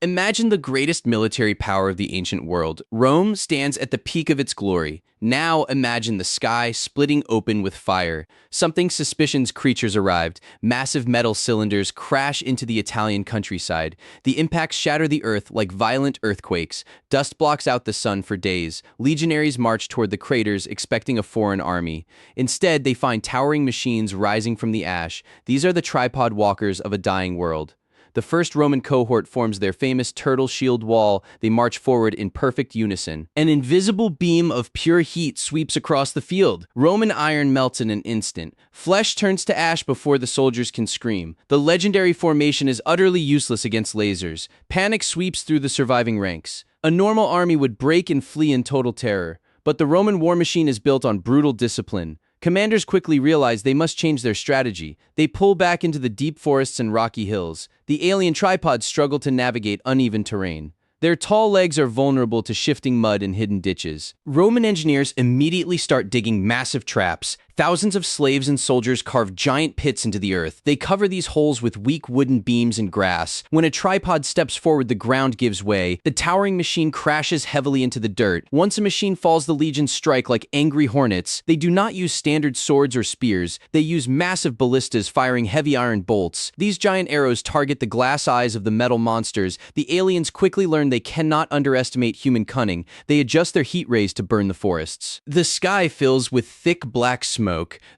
Imagine the greatest military power of the ancient world. Rome stands at the peak of its glory. Now imagine the sky splitting open with fire. Something suspicious creatures arrived. Massive metal cylinders crash into the Italian countryside. The impacts shatter the earth like violent earthquakes. Dust blocks out the sun for days. Legionaries march toward the craters expecting a foreign army. Instead, they find towering machines rising from the ash. These are the tripod walkers of a dying world. The first Roman cohort forms their famous turtle shield wall. They march forward in perfect unison. An invisible beam of pure heat sweeps across the field. Roman iron melts in an instant. Flesh turns to ash before the soldiers can scream. The legendary formation is utterly useless against lasers. Panic sweeps through the surviving ranks. A normal army would break and flee in total terror. But the Roman war machine is built on brutal discipline. Commanders quickly realize they must change their strategy. They pull back into the deep forests and rocky hills. The alien tripods struggle to navigate uneven terrain. Their tall legs are vulnerable to shifting mud and hidden ditches. Roman engineers immediately start digging massive traps. Thousands of slaves and soldiers carve giant pits into the earth. They cover these holes with weak wooden beams and grass. When a tripod steps forward, the ground gives way. The towering machine crashes heavily into the dirt. Once a machine falls, the legions strike like angry hornets. They do not use standard swords or spears. They use massive ballistas firing heavy iron bolts. These giant arrows target the glass eyes of the metal monsters. The aliens quickly learn they cannot underestimate human cunning. They adjust their heat rays to burn the forests. The sky fills with thick black smoke.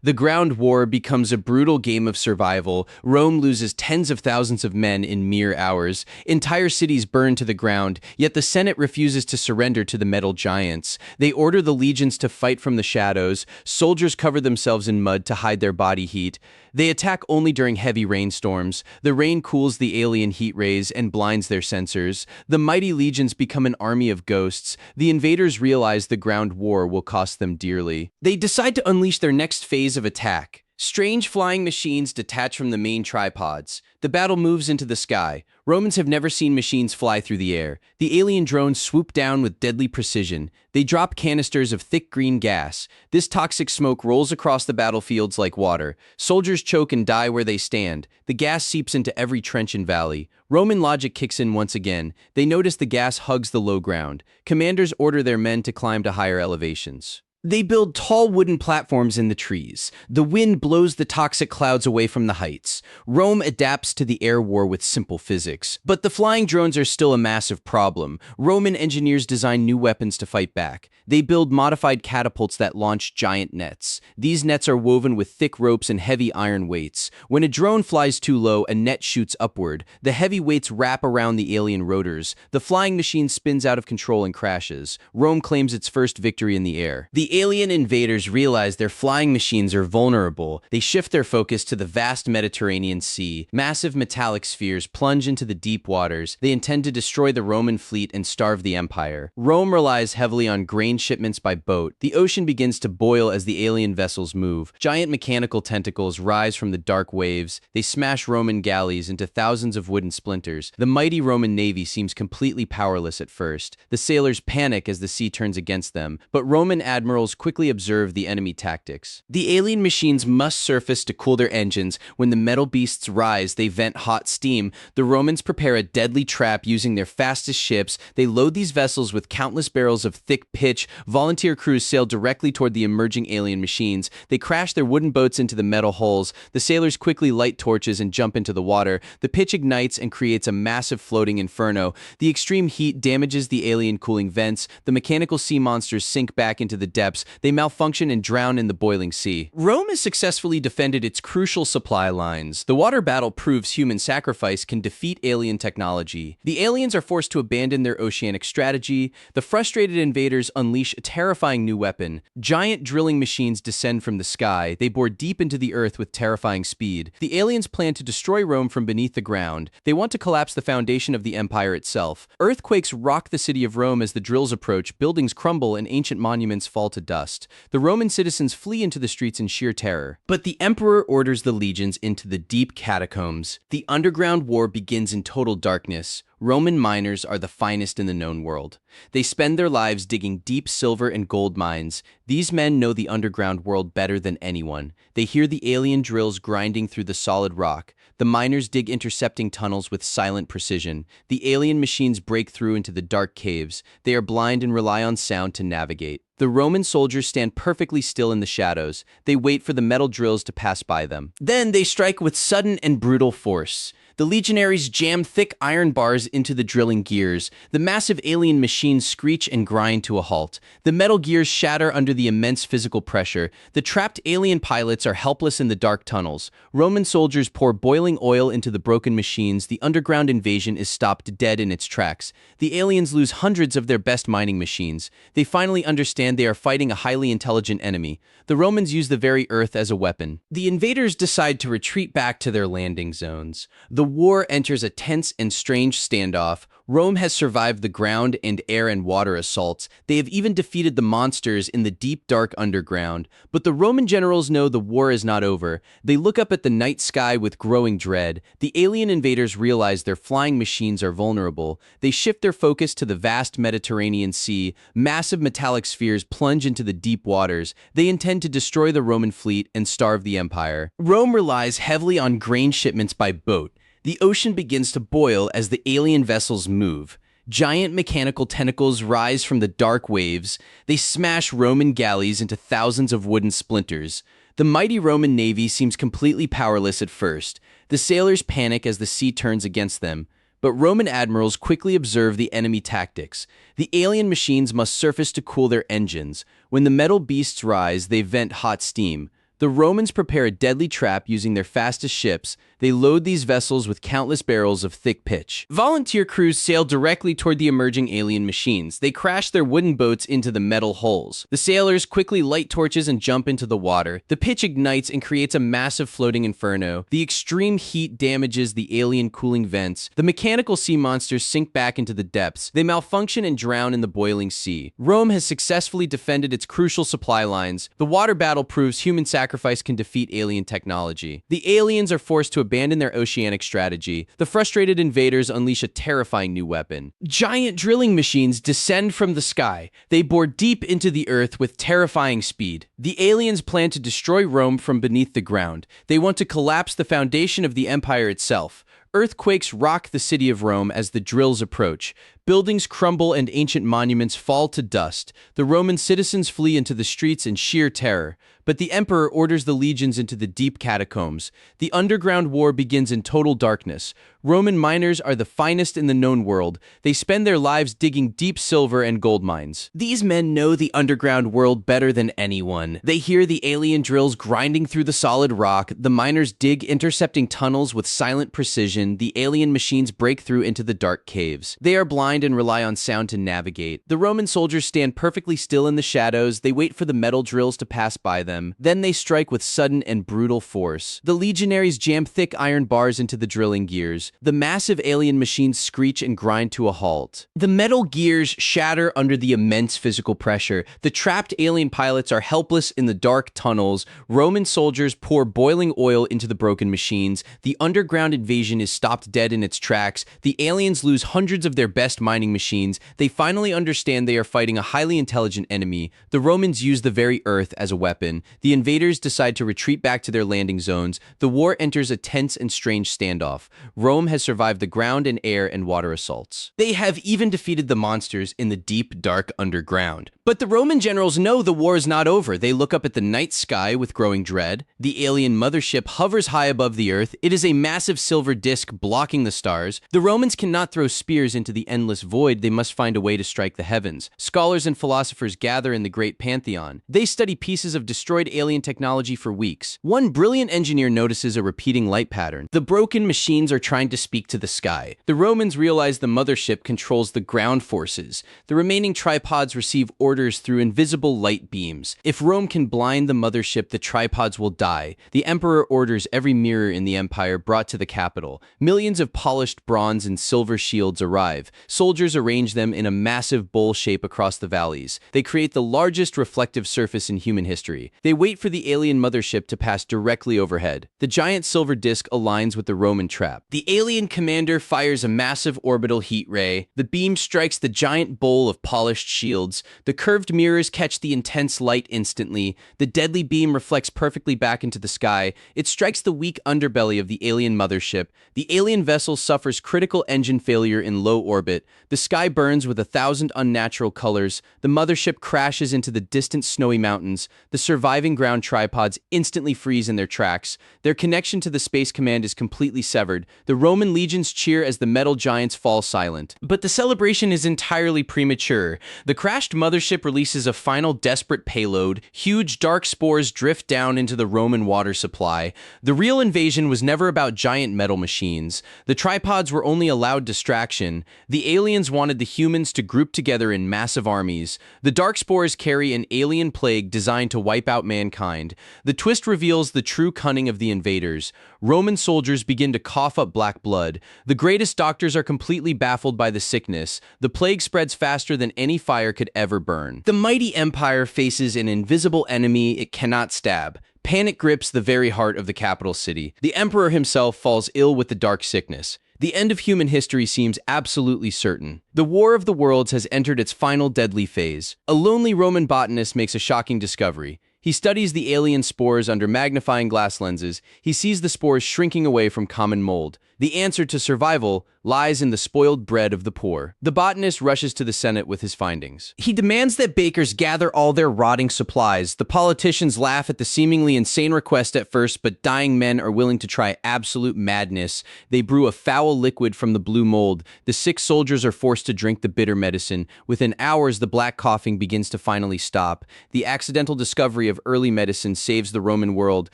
The ground war becomes a brutal game of survival. Rome loses tens of thousands of men in mere hours. Entire cities burn to the ground, yet the Senate refuses to surrender to the metal giants. They order the legions to fight from the shadows. Soldiers cover themselves in mud to hide their body heat. They attack only during heavy rainstorms. The rain cools the alien heat rays and blinds their sensors. The mighty legions become an army of ghosts. The invaders realize the ground war will cost them dearly. They decide to unleash their next phase of attack. Strange flying machines detach from the main tripods. The battle moves into the sky. Romans have never seen machines fly through the air. The alien drones swoop down with deadly precision. They drop canisters of thick green gas. This toxic smoke rolls across the battlefields like water. Soldiers choke and die where they stand. The gas seeps into every trench and valley. Roman logic kicks in once again. They notice the gas hugs the low ground. Commanders order their men to climb to higher elevations. They build tall wooden platforms in the trees. The wind blows the toxic clouds away from the heights. Rome adapts to the air war with simple physics. But the flying drones are still a massive problem. Roman engineers design new weapons to fight back. They build modified catapults that launch giant nets. These nets are woven with thick ropes and heavy iron weights. When a drone flies too low, a net shoots upward. The heavy weights wrap around the alien rotors. The flying machine spins out of control and crashes. Rome claims its first victory in the air. The alien invaders realize their flying machines are vulnerable. They shift their focus to the vast Mediterranean Sea. Massive metallic spheres plunge into the deep waters. They intend to destroy the Roman fleet and starve the empire. Rome relies heavily on grain shipments by boat. The ocean begins to boil as the alien vessels move. Giant mechanical tentacles rise from the dark waves. They smash Roman galleys into thousands of wooden splinters. The mighty Roman navy seems completely powerless at first. The sailors panic as the sea turns against them, but Roman admirals quickly observe the enemy tactics. The alien machines must surface to cool their engines. When the metal beasts rise, they vent hot steam. The Romans prepare a deadly trap using their fastest ships. They load these vessels with countless barrels of thick pitch. Volunteer crews sail directly toward the emerging alien machines. They crash their wooden boats into the metal hulls. The sailors quickly light torches and jump into the water. The pitch ignites and creates a massive floating inferno. The extreme heat damages the alien cooling vents. The mechanical sea monsters sink back into the depths. They malfunction and drown in the boiling sea. Rome has successfully defended its crucial supply lines. The water battle proves human sacrifice can defeat alien technology. The aliens are forced to abandon their oceanic strategy. The frustrated invaders unleash a terrifying new weapon. Giant drilling machines descend from the sky. They bore deep into the earth with terrifying speed. The aliens plan to destroy Rome from beneath the ground. They want to collapse the foundation of the empire itself. Earthquakes rock the city of Rome as the drills approach. Buildings crumble and ancient monuments fall to dust. The Roman citizens flee into the streets in sheer terror. But the emperor orders the legions into the deep catacombs. The underground war begins in total darkness. Roman miners are the finest in the known world. They spend their lives digging deep silver and gold mines. These men know the underground world better than anyone. They hear the alien drills grinding through the solid rock. The miners dig intercepting tunnels with silent precision. The alien machines break through into the dark caves. They are blind and rely on sound to navigate. The Roman soldiers stand perfectly still in the shadows. They wait for the metal drills to pass by them. Then they strike with sudden and brutal force. The legionaries jam thick iron bars into the drilling gears. The massive alien machines screech and grind to a halt. The metal gears shatter under the immense physical pressure. The trapped alien pilots are helpless in the dark tunnels. Roman soldiers pour boiling oil into the broken machines. The underground invasion is stopped dead in its tracks. The aliens lose hundreds of their best mining machines. They finally understand they are fighting a highly intelligent enemy. The Romans use the very earth as a weapon. The invaders decide to retreat back to their landing zones. The war enters a tense and strange standoff. Rome has survived the ground and air and water assaults. They have even defeated the monsters in the deep, dark underground. But the Roman generals know the war is not over. They look up at the night sky with growing dread. The alien invaders realize their flying machines are vulnerable. They shift their focus to the vast Mediterranean Sea. Massive metallic spheres plunge into the deep waters. They intend to destroy the Roman fleet and starve the empire. Rome relies heavily on grain shipments by boat. The ocean begins to boil as the alien vessels move. Giant mechanical tentacles rise from the dark waves. They smash Roman galleys into thousands of wooden splinters. The mighty Roman navy seems completely powerless at first. The sailors panic as the sea turns against them. But Roman admirals quickly observe the enemy tactics. The alien machines must surface to cool their engines. When the metal beasts rise, they vent hot steam. The Romans prepare a deadly trap using their fastest ships. They load these vessels with countless barrels of thick pitch. Volunteer crews sail directly toward the emerging alien machines. They crash their wooden boats into the metal hulls. The sailors quickly light torches and jump into the water. The pitch ignites and creates a massive floating inferno. The extreme heat damages the alien cooling vents. The mechanical sea monsters sink back into the depths. They malfunction and drown in the boiling sea. Rome has successfully defended its crucial supply lines. The water battle proves human sacrifice can defeat alien technology. The aliens are forced to abandon their oceanic strategy. The frustrated invaders unleash a terrifying new weapon. Giant drilling machines descend from the sky. They bore deep into the earth with terrifying speed. The aliens plan to destroy Rome from beneath the ground. They want to collapse the foundation of the empire itself. Earthquakes rock the city of Rome as the drills approach. Buildings crumble and ancient monuments fall to dust. The Roman citizens flee into the streets in sheer terror. But the emperor orders the legions into the deep catacombs. The underground war begins in total darkness. Roman miners are the finest in the known world. They spend their lives digging deep silver and gold mines. These men know the underground world better than anyone. They hear the alien drills grinding through the solid rock. The miners dig intercepting tunnels with silent precision. The alien machines break through into the dark caves. They are blind and rely on sound to navigate. The Roman soldiers stand perfectly still in the shadows. They wait for the metal drills to pass by them. Then they strike with sudden and brutal force. The legionaries jam thick iron bars into the drilling gears. The massive alien machines screech and grind to a halt. The metal gears shatter under the immense physical pressure. The trapped alien pilots are helpless in the dark tunnels. Roman soldiers pour boiling oil into the broken machines. The underground invasion is stopped dead in its tracks. The aliens lose hundreds of their best mining machines. They finally understand they are fighting a highly intelligent enemy. The Romans use the very earth as a weapon. The invaders decide to retreat back to their landing zones. The war enters a tense and strange standoff. Rome has survived the ground and air and water assaults. They have even defeated the monsters in the deep, dark underground. But the Roman generals know the war is not over. They look up at the night sky with growing dread. The alien mothership hovers high above the earth. It is a massive silver disc blocking the stars. The Romans cannot throw spears into the endless void. They must find a way to strike the heavens. Scholars and philosophers gather in the great pantheon. They study pieces of destroyed alien technology for weeks. One brilliant engineer notices a repeating light pattern. The broken machines are trying to speak to the sky. The Romans realize the mothership controls the ground forces. The remaining tripods receive orders through invisible light beams. If Rome can blind the mothership, the tripods will die. The emperor orders every mirror in the empire brought to the capital. Millions of polished bronze and silver shields arrive. Soldiers arrange them in a massive bowl shape across the valleys. They create the largest reflective surface in human history. They wait for the alien mothership to pass directly overhead. The giant silver disc aligns with the Roman trap. The alien commander fires a massive orbital heat ray. The beam strikes the giant bowl of polished shields. The curved mirrors catch the intense light instantly. The deadly beam reflects perfectly back into the sky. It strikes the weak underbelly of the alien mothership. The alien vessel suffers critical engine failure in low orbit. The sky burns with 1,000 unnatural colors. The mothership crashes into the distant snowy mountains. The surviving ground tripods instantly freeze in their tracks. Their connection to the space command is completely severed. The Roman legions cheer as the metal giants fall silent. But the celebration is entirely premature. The crashed mothership releases a final desperate payload. Huge dark spores drift down into the Roman water supply. The real invasion was never about giant metal machines. The tripods were only allowed distraction. The aliens wanted the humans to group together in massive armies. The dark spores carry an alien plague designed to wipe out mankind. The twist reveals the true cunning of the invaders. Roman soldiers begin to cough up black blood. The greatest doctors are completely baffled by the sickness. The plague spreads faster than any fire could ever burn. The mighty empire faces an invisible enemy it cannot stab. Panic grips the very heart of the capital city. The emperor himself falls ill with the dark sickness. The end of human history seems absolutely certain. The War of the Worlds has entered its final deadly phase. A lonely Roman botanist makes a shocking discovery. He studies the alien spores under magnifying glass lenses. He sees the spores shrinking away from common mold. The answer to survival lies in the spoiled bread of the poor. The botanist rushes to the Senate with his findings. He demands that bakers gather all their rotting supplies. The politicians laugh at the seemingly insane request at first, but dying men are willing to try absolute madness. They brew a foul liquid from the blue mold. The sick soldiers are forced to drink the bitter medicine. Within hours, the black coughing begins to finally stop. The accidental discovery of early medicine saves the Roman world.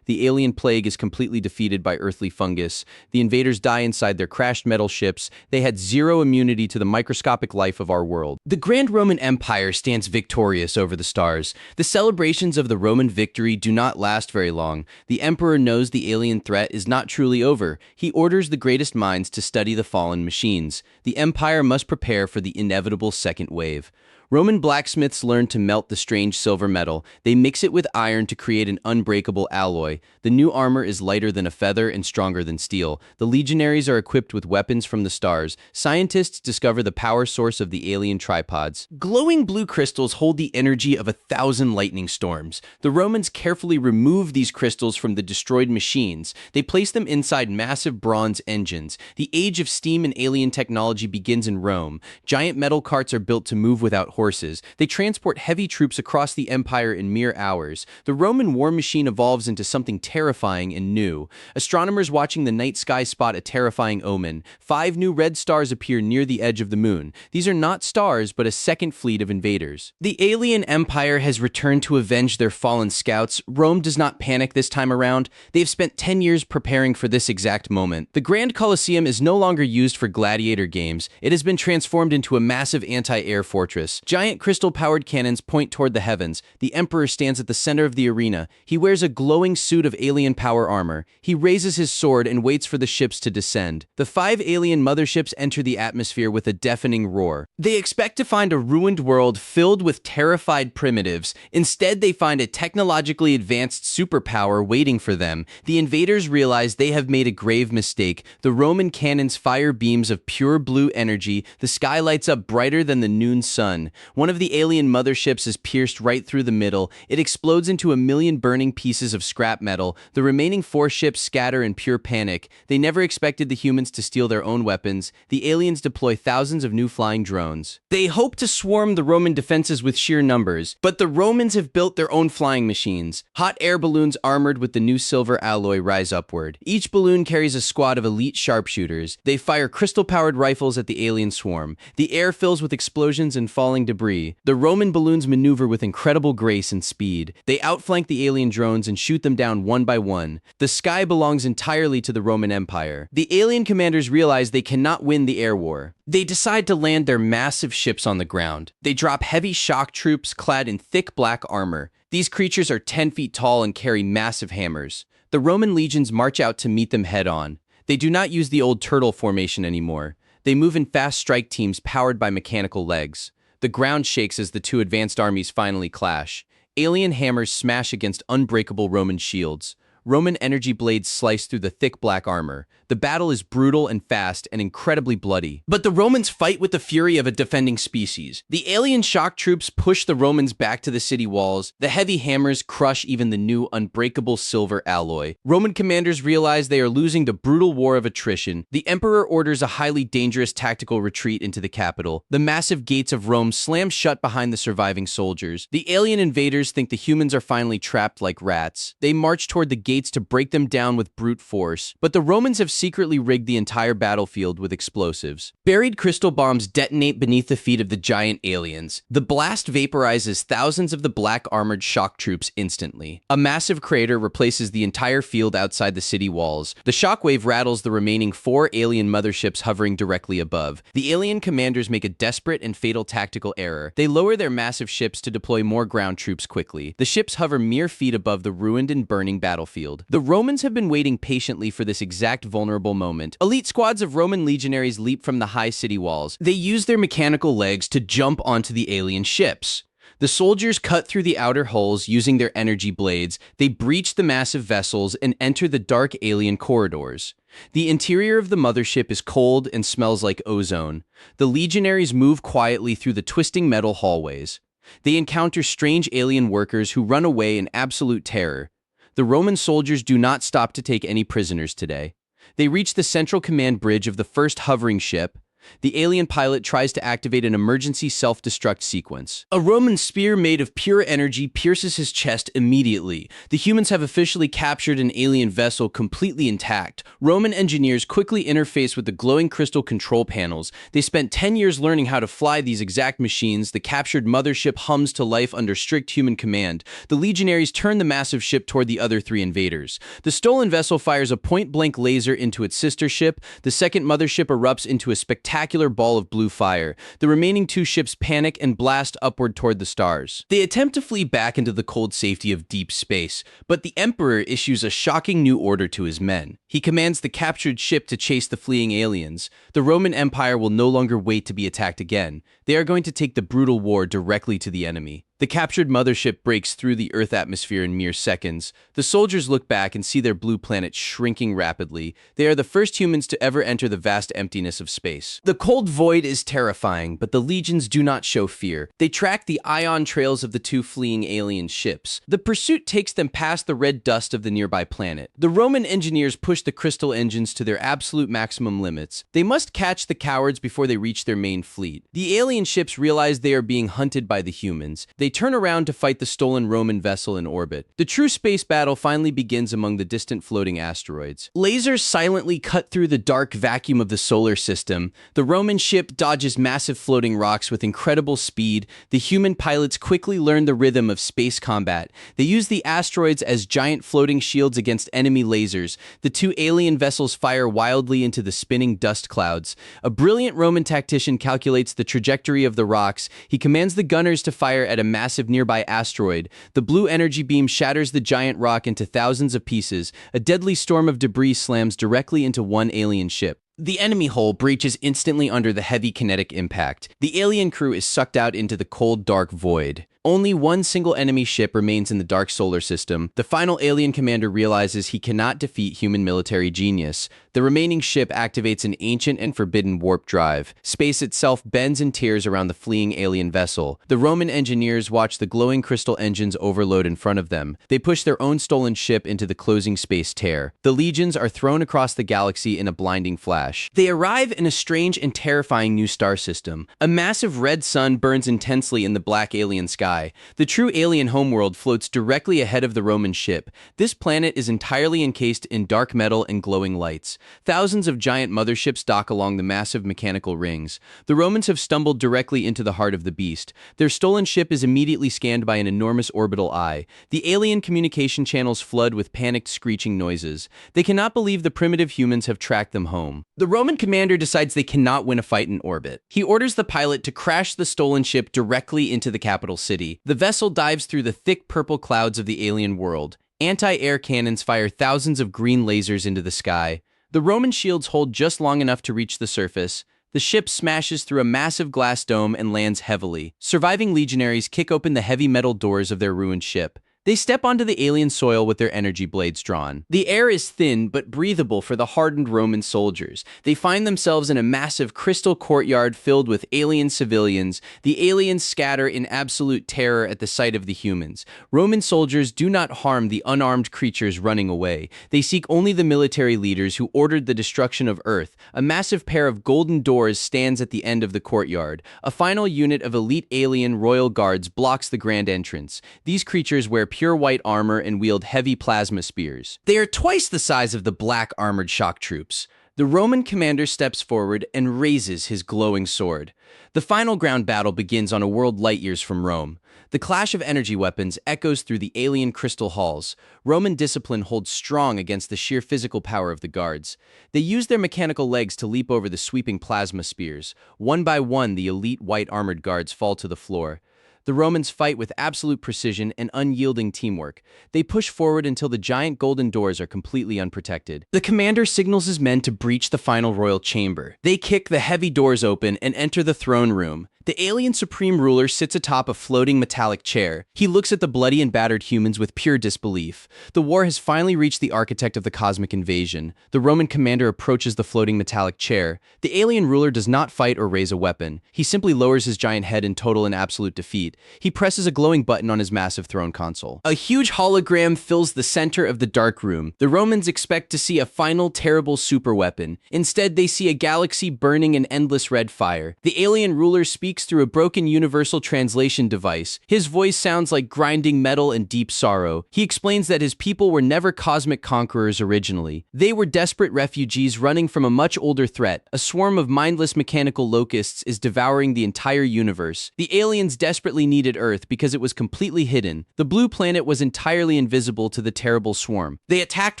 The alien plague is completely defeated by earthly fungus. The invaders die inside their crashed metal ships. They had zero immunity to the microscopic life of our world. The Grand Roman Empire stands victorious over the stars. The celebrations of the Roman victory do not last very long. The emperor knows the alien threat is not truly over. He orders the greatest minds to study the fallen machines. The empire must prepare for the inevitable second wave. Roman blacksmiths learn to melt the strange silver metal. They mix it with iron to create an unbreakable alloy. The new armor is lighter than a feather and stronger than steel. The legionaries are equipped with weapons from the stars. Scientists discover the power source of the alien tripods. Glowing blue crystals hold the energy of 1,000 lightning storms. The Romans carefully remove these crystals from the destroyed machines. They place them inside massive bronze engines. The age of steam and alien technology begins in Rome. Giant metal carts are built to move without horses. They transport heavy troops across the empire in mere hours. The Roman war machine evolves into something terrifying and new. Astronomers watching the night sky spot a terrifying omen. 5 new red stars appear near the edge of the moon. These are not stars, but a second fleet of invaders. The alien empire has returned to avenge their fallen scouts. Rome does not panic this time around. They've spent 10 years preparing for this exact moment. The Grand Colosseum is no longer used for gladiator games. It has been transformed into a massive anti-air fortress. Giant crystal-powered cannons point toward the heavens. The emperor stands at the center of the arena. He wears a glowing suit of alien power armor. He raises his sword and waits for the ships to descend. The 5 alien motherships enter the atmosphere with a deafening roar. They expect to find a ruined world filled with terrified primitives. Instead, they find a technologically advanced superpower waiting for them. The invaders realize they have made a grave mistake. The Roman cannons fire beams of pure blue energy. The sky lights up brighter than the noon sun. One of the alien motherships is pierced right through the middle. It explodes into 1,000,000 burning pieces of scrap metal. The remaining 4 ships scatter in pure panic. They never expected the humans to steal their own weapons. The aliens deploy thousands of new flying drones. They hope to swarm the Roman defenses with sheer numbers, but the Romans have built their own flying machines. Hot air balloons armored with the new silver alloy rise upward. Each balloon carries a squad of elite sharpshooters. They fire crystal-powered rifles at the alien swarm. The air fills with explosions and falling debris. The Roman balloons maneuver with incredible grace and speed. They outflank the alien drones and shoot them down one by one. The sky belongs entirely to the Roman Empire. The alien commanders realize they cannot win the air war. They decide to land their massive ships on the ground. They drop heavy shock troops clad in thick black armor. These creatures are 10 feet tall and carry massive hammers. The Roman legions march out to meet them head-on. They do not use the old turtle formation anymore. They move in fast strike teams powered by mechanical legs. The ground shakes as the 2 advanced armies finally clash. Alien hammers smash against unbreakable Roman shields. Roman energy blades slice through the thick black armor. The battle is brutal and fast and incredibly bloody. But the Romans fight with the fury of a defending species. The alien shock troops push the Romans back to the city walls. The heavy hammers crush even the new unbreakable silver alloy. Roman commanders realize they are losing the brutal war of attrition. The emperor orders a highly dangerous tactical retreat into the capital. The massive gates of Rome slam shut behind the surviving soldiers. The alien invaders think the humans are finally trapped like rats. They march toward the gates to break them down with brute force. But the Romans have secretly rigged the entire battlefield with explosives. Buried crystal bombs detonate beneath the feet of the giant aliens. The blast vaporizes thousands of the black armored shock troops instantly. A massive crater replaces the entire field outside the city walls. The shockwave rattles the remaining 4 alien motherships hovering directly above. The alien commanders make a desperate and fatal tactical error. They lower their massive ships to deploy more ground troops quickly. The ships hover mere feet above the ruined and burning battlefield. The Romans have been waiting patiently for this exact vulnerable moment. Elite squads of Roman legionaries leap from the high city walls. They use their mechanical legs to jump onto the alien ships. The soldiers cut through the outer hulls using their energy blades. They breach the massive vessels and enter the dark alien corridors. The interior of the mothership is cold and smells like ozone. The legionaries move quietly through the twisting metal hallways. They encounter strange alien workers who run away in absolute terror. The Roman soldiers do not stop to take any prisoners today. They reach the central command bridge of the first hovering ship. The alien pilot tries to activate an emergency self-destruct sequence. A Roman spear made of pure energy pierces his chest immediately. The humans have officially captured an alien vessel completely intact. Roman engineers quickly interface with the glowing crystal control panels. They spent 10 years learning how to fly these exact machines. The captured mothership hums to life under strict human command. The legionaries turn the massive ship toward the other 3 invaders. The stolen vessel fires a point-blank laser into its sister ship. The second mothership erupts into a spectacular ball of blue fire. The remaining 2 ships panic and blast upward toward the stars. They attempt to flee back into the cold safety of deep space, but the Emperor issues a shocking new order to his men. He commands the captured ship to chase the fleeing aliens. The Roman Empire will no longer wait to be attacked again. They are going to take the brutal war directly to the enemy. The captured mothership breaks through the Earth atmosphere in mere seconds. The soldiers look back and see their blue planet shrinking rapidly. They are the first humans to ever enter the vast emptiness of space. The cold void is terrifying, but the legions do not show fear. They track the ion trails of the 2 fleeing alien ships. The pursuit takes them past the red dust of the nearby planet. The Roman engineers push the crystal engines to their absolute maximum limits. They must catch the cowards before they reach their main fleet. The alien ships realize they are being hunted by the humans. They turn around to fight the stolen Roman vessel in orbit. The true space battle finally begins among the distant floating asteroids. Lasers silently cut through the dark vacuum of the solar system. The Roman ship dodges massive floating rocks with incredible speed. The human pilots quickly learn the rhythm of space combat. They use the asteroids as giant floating shields against enemy lasers. The 2 alien vessels fire wildly into the spinning dust clouds. A brilliant Roman tactician calculates the trajectory of the rocks. He commands the gunners to fire at a massive nearby asteroid. The blue energy beam shatters the giant rock into thousands of pieces. A deadly storm of debris slams directly into one alien ship. The enemy hull breaches instantly under the heavy kinetic impact. The alien crew is sucked out into the cold, dark void. Only one single enemy ship remains in the dark solar system. The final alien commander realizes he cannot defeat human military genius. The remaining ship activates an ancient and forbidden warp drive. Space itself bends and tears around the fleeing alien vessel. The Roman engineers watch the glowing crystal engines overload in front of them. They push their own stolen ship into the closing space tear. The legions are thrown across the galaxy in a blinding flash. They arrive in a strange and terrifying new star system. A massive red sun burns intensely in the black alien sky. The true alien homeworld floats directly ahead of the Roman ship. This planet is entirely encased in dark metal and glowing lights. Thousands of giant motherships dock along the massive mechanical rings. The Romans have stumbled directly into the heart of the beast. Their stolen ship is immediately scanned by an enormous orbital eye. The alien communication channels flood with panicked screeching noises. They cannot believe the primitive humans have tracked them home. The Roman commander decides they cannot win a fight in orbit. He orders the pilot to crash the stolen ship directly into the capital city. The vessel dives through the thick purple clouds of the alien world. Anti-air cannons fire thousands of green lasers into the sky. The Roman shields hold just long enough to reach the surface. The ship smashes through a massive glass dome and lands heavily. Surviving legionaries kick open the heavy metal doors of their ruined ship. They step onto the alien soil with their energy blades drawn. The air is thin but breathable for the hardened Roman soldiers. They find themselves in a massive crystal courtyard filled with alien civilians. The aliens scatter in absolute terror at the sight of the humans. Roman soldiers do not harm the unarmed creatures running away. They seek only the military leaders who ordered the destruction of Earth. A massive pair of golden doors stands at the end of the courtyard. A final unit of elite alien royal guards blocks the grand entrance. These creatures wear pure white armor and wield heavy plasma spears. They are twice the size of the black armored shock troops. The Roman commander steps forward and raises his glowing sword. The final ground battle begins on a world light years from Rome. The clash of energy weapons echoes through the alien crystal halls. Roman discipline holds strong against the sheer physical power of the guards. They use their mechanical legs to leap over the sweeping plasma spears. One by one, the elite white armored guards fall to the floor. The Romans fight with absolute precision and unyielding teamwork. They push forward until the giant golden doors are completely unprotected. The commander signals his men to breach the final royal chamber. They kick the heavy doors open and enter the throne room. The alien supreme ruler sits atop a floating metallic chair. He looks at the bloody and battered humans with pure disbelief. The war has finally reached the architect of the cosmic invasion. The Roman commander approaches the floating metallic chair. The alien ruler does not fight or raise a weapon. He simply lowers his giant head in total and absolute defeat. He presses a glowing button on his massive throne console. A huge hologram fills the center of the dark room. The Romans expect to see a final terrible superweapon. Instead, they see a galaxy burning in endless red fire. The alien ruler speaks through a broken universal translation device. His voice sounds like grinding metal and deep sorrow. He explains that his people were never cosmic conquerors originally. They were desperate refugees running from a much older threat. A swarm of mindless mechanical locusts is devouring the entire universe. The aliens desperately needed Earth because it was completely hidden. The blue planet was entirely invisible to the terrible swarm. They attacked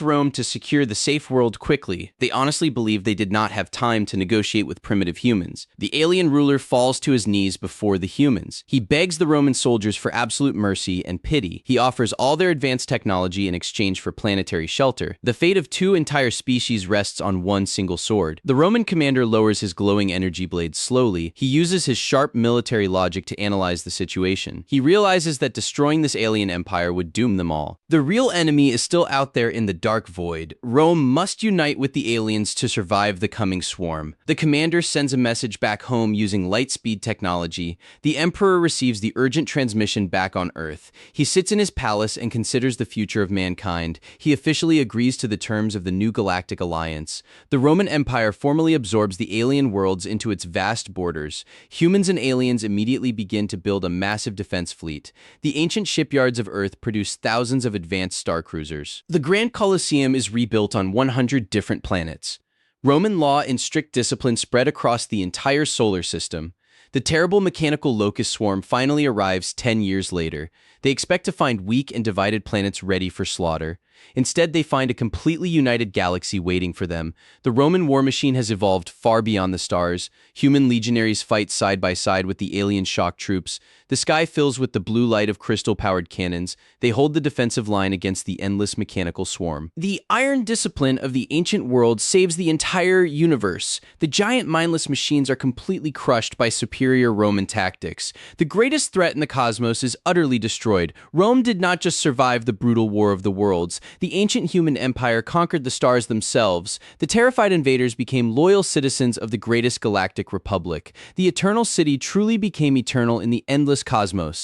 Rome to secure the safe world quickly. They honestly believed they did not have time to negotiate with primitive humans. The alien ruler falls to his knees before the humans. He begs the Roman soldiers for absolute mercy and pity. He offers all their advanced technology in exchange for planetary shelter. The fate of two entire species rests on one single sword. The Roman commander lowers his glowing energy blade slowly. He uses his sharp military logic to analyze the situation. He realizes that destroying this alien empire would doom them all. The real enemy is still out there in the dark void. Rome must unite with the aliens to survive the coming swarm. The commander sends a message back home using light-speed technology. The emperor receives the urgent transmission back on Earth. He sits in his palace and considers the future of mankind. He officially agrees to the terms of the new galactic alliance. The Roman Empire formally absorbs the alien worlds into its vast borders. Humans and aliens immediately begin to build a massive defense fleet. The ancient shipyards of Earth produce thousands of advanced star cruisers. The Grand Colosseum is rebuilt on 100 different planets. Roman law and strict discipline spread across the entire solar system. The terrible mechanical locust swarm finally arrives 10 years later. They expect to find weak and divided planets ready for slaughter. Instead, they find a completely united galaxy waiting for them. The Roman war machine has evolved far beyond the stars. Human legionaries fight side by side with the alien shock troops. The sky fills with the blue light of crystal-powered cannons. They hold the defensive line against the endless mechanical swarm. The iron discipline of the ancient world saves the entire universe. The giant mindless machines are completely crushed by superior Roman tactics. The greatest threat in the cosmos is utterly destroyed. Rome did not just survive the brutal War of the Worlds. The ancient human empire conquered the stars themselves. The terrified invaders became loyal citizens of the greatest galactic republic. The eternal city truly became eternal in the endless cosmos.